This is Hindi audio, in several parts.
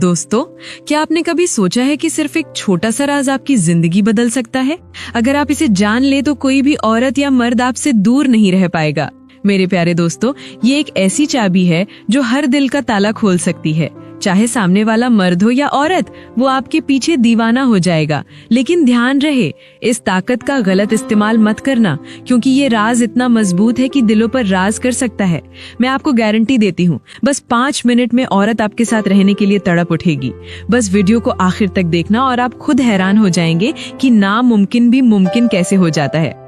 दोस्तों, क्या आपने कभी सोचा है कि सिर्फ एक छोटा सा राज आपकी जिंदगी बदल सकता है? अगर आप इसे जान ले तो कोई भी औरत या मर्द आपसे दूर नहीं रह पाएगा। मेरे प्यारे दोस्तों, ये एक ऐसी चाबी है जो हर दिल का ताला खोल सकती है। चाहे सामने वाला मर्द हो या औरत, वो आपके पीछे दीवाना हो जाएगा। लेकिन ध्यान रहे, इस ताकत का गलत इस्तेमाल मत करना, क्योंकि ये राज इतना मजबूत है कि दिलों पर राज कर सकता है। मैं आपको गारंटी देती हूँ, बस 5 मिनट में औरत आपके साथ रहने के लिए तड़प उठेगी। बस वीडियो को आखिर तक देखना और आप खुद हैरान हो जाएंगे कि नामुमकिन भी मुमकिन कैसे हो जाता है।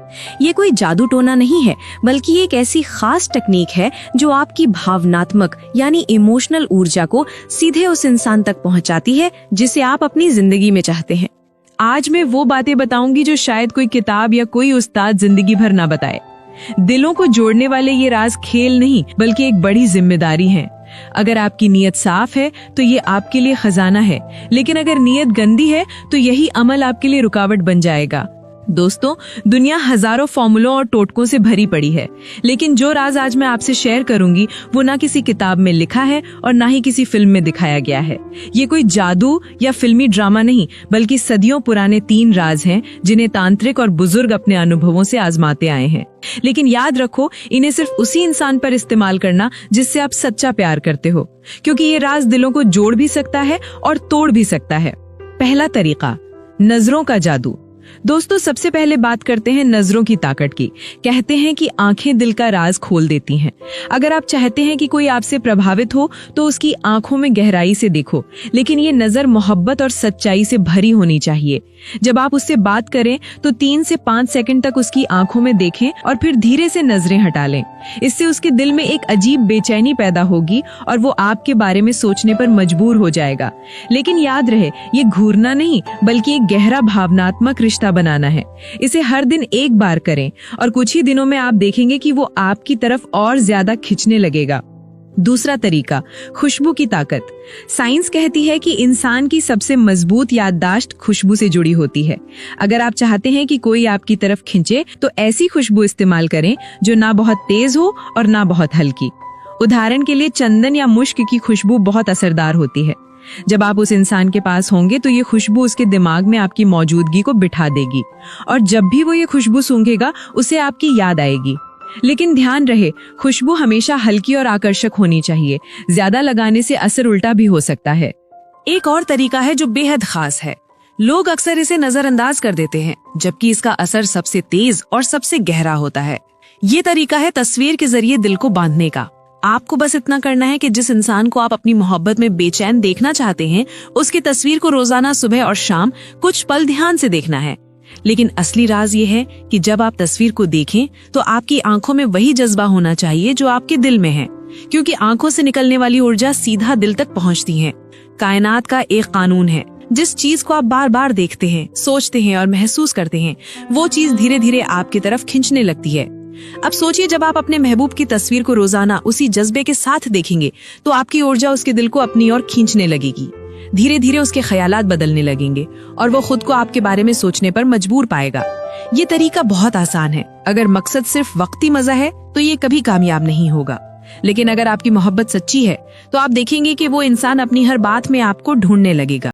ये कोई जादू टोना नहीं है, बल्कि एक ऐसी खास टेक्निक है जो आपकी भावनात्मक यानी इमोशनल ऊर्जा को सीधे उस इंसान तक पहुंचाती है जिसे आप अपनी जिंदगी में चाहते हैं। आज मैं वो बातें बताऊंगी जो शायद कोई किताब या कोई उस्ताद जिंदगी भर ना बताए। दिलों को जोड़ने वाले ये राज खेल नहीं, बल्कि एक बड़ी जिम्मेदारी है। अगर आपकी नीयत साफ है तो ये आपके लिए खजाना है, लेकिन अगर नीयत गंदी है तो यही अमल आपके लिए रुकावट बन जाएगा। दोस्तों, दुनिया हजारों फॉर्मूलों और टोटकों से भरी पड़ी है, लेकिन जो राज आज मैं आपसे शेयर करूंगी वो ना किसी किताब में लिखा है और ना ही किसी फिल्म में दिखाया गया है। ये कोई जादू या फिल्मी ड्रामा नहीं, बल्कि सदियों पुराने 3 राज हैं जिन्हें तांत्रिक और बुजुर्ग अपने अनुभवों से आजमाते आए हैं। लेकिन याद रखो, इन्हें सिर्फ उसी इंसान पर इस्तेमाल करना जिससे आप सच्चा प्यार करते हो, क्योंकि ये राज दिलों को जोड़ भी सकता है और तोड़ भी सकता है। पहला तरीका, नजरों का जादू। दोस्तों, सबसे पहले बात करते हैं नजरों की ताकत की। कहते हैं कि आंखें दिल का राज खोल देती हैं। अगर आप चाहते हैं कि कोई आपसे प्रभावित हो तो उसकी आंखों में गहराई से देखो, लेकिन ये नजर मोहब्बत और सच्चाई से भरी होनी चाहिए। जब आप उससे बात करें तो 3 से 5 सेकंड तक उसकी आंखों में देखें और फिर धीरे से नजरें हटा लें। इससे उसके दिल में एक अजीब बेचैनी पैदा होगी और वो आपके बारे में सोचने पर मजबूर हो जाएगा। लेकिन याद रहे, ये घूरना नहीं, बल्कि एक गहरा भावनात्मक रिश्ता बनाना है। इसे हर दिन एक बार करें और कुछ ही दिनों में आप देखेंगे कि वो आपकी तरफ और ज्यादा खिंचने लगेगा। दूसरा तरीका, खुशबू की ताकत। साइंस कहती है कि इंसान की सबसे मजबूत याददाश्त खुशबू से जुड़ी होती है। अगर आप चाहते हैं कि कोई आपकी तरफ खिंचे तो ऐसी खुशबू इस्तेमाल करें जो ना बहुत तेज हो और ना बहुत हल्की। उदाहरण के लिए चंदन या मुश्क की खुशबू बहुत असरदार होती है। जब आप उस इंसान के पास होंगे तो ये खुशबू उसके दिमाग में आपकी मौजूदगी को बिठा देगी, और जब भी वो ये खुशबू सूंघेगा उसे आपकी याद आएगी। लेकिन ध्यान रहे, खुशबू हमेशा हल्की और आकर्षक होनी चाहिए। ज्यादा लगाने से असर उल्टा भी हो सकता है। एक और तरीका है जो बेहद खास है। लोग अक्सर इसे नजरअंदाज कर देते हैं, जबकि इसका असर सबसे तेज और सबसे गहरा होता है। ये तरीका है तस्वीर के जरिए दिल को बांधने का। आपको बस इतना करना है कि जिस इंसान को आप अपनी मोहब्बत में बेचैन देखना चाहते हैं, उसकी तस्वीर को रोजाना सुबह और शाम कुछ पल ध्यान से देखना है। लेकिन असली राज ये है कि जब आप तस्वीर को देखें तो आपकी आंखों में वही जज्बा होना चाहिए जो आपके दिल में है, क्योंकि आंखों से निकलने वाली ऊर्जा सीधा दिल तक पहुंचती है। कायनात का एक कानून है, जिस चीज को आप बार बार देखते हैं, सोचते हैं और महसूस करते हैं, वो चीज धीरे धीरे आपकी तरफ खींचने लगती है। अब सोचिए, जब आप अपने महबूब की तस्वीर को रोजाना उसी जज्बे के साथ देखेंगे तो आपकी ऊर्जा उसके दिल को अपनी ओर खींचने लगेगी। धीरे धीरे उसके ख्यालात बदलने लगेंगे और वो खुद को आपके बारे में सोचने पर मजबूर पाएगा। ये तरीका बहुत आसान है। अगर मकसद सिर्फ वक्ती मजा है तो ये कभी कामयाब नहीं होगा, लेकिन अगर आपकी मोहब्बत सच्ची है तो आप देखेंगे कि वो इंसान अपनी हर बात में आपको ढूंढने लगेगा।